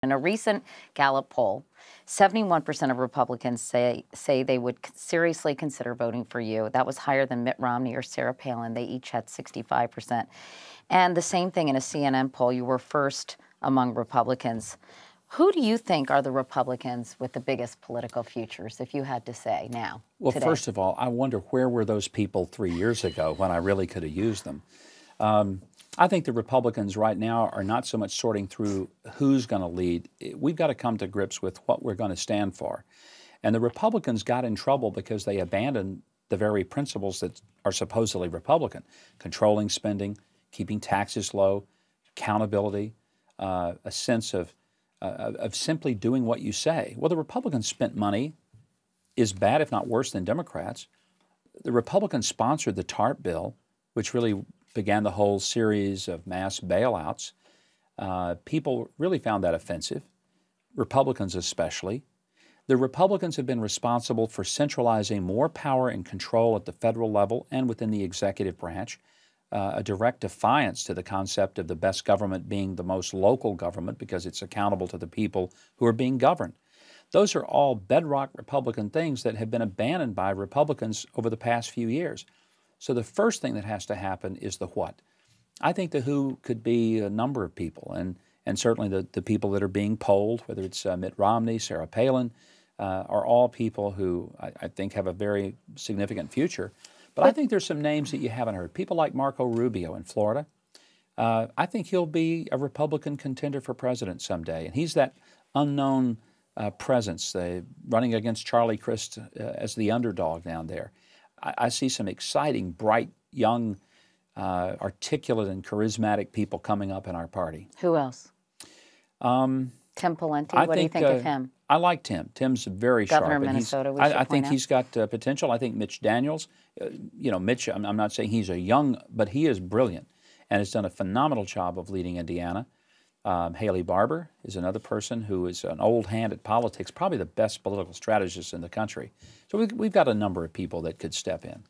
In a recent Gallup poll, 71% of Republicans say they would seriously consider voting for you. That was higher than Mitt Romney or Sarah Palin. They each had 65%. And the same thing in a CNN poll, you were first among Republicans. Who do you think are the Republicans with the biggest political futures, if you had to say now, Well, today? First of all, I wonder where were those people 3 years ago when I really could have used them. I think the Republicans right now are not so much sorting through who's going to lead. We've got to come to grips with what we're going to stand for. And the Republicans got in trouble because they abandoned the very principles that are supposedly Republican: controlling spending, keeping taxes low, accountability, a sense of simply doing what you say. Well, the Republicans spent money is bad, if not worse, than Democrats. The Republicans sponsored the TARP bill, which really began the whole series of mass bailouts. People really found that offensive, Republicans especially. The Republicans have been responsible for centralizing more power and control at the federal level and within the executive branch, a direct defiance to the concept of the best government being the most local government because it's accountable to the people who are being governed. Those are all bedrock Republican things that have been abandoned by Republicans over the past few years. So the first thing that has to happen is the what. I think the who could be a number of people, and certainly the people that are being polled, whether it's Mitt Romney, Sarah Palin, are all people who I think have a very significant future. But I think there's some names that you haven't heard. People like Marco Rubio in Florida. I think he'll be a Republican contender for president someday, and he's that unknown presence, running against Charlie Crist as the underdog down there. I see some exciting, bright, young, articulate and charismatic people coming up in our party. Who else? Tim Pawlenty, what do you think of him? I like Tim. Tim's very sharp. Governor of Minnesota, I think he's got potential. I think Mitch Daniels, Mitch, I'm not saying he's a young, but he is brilliant and has done a phenomenal job of leading Indiana. Haley Barbour is another person who is an old hand at politics, probably the best political strategist in the country. So we've got a number of people that could step in.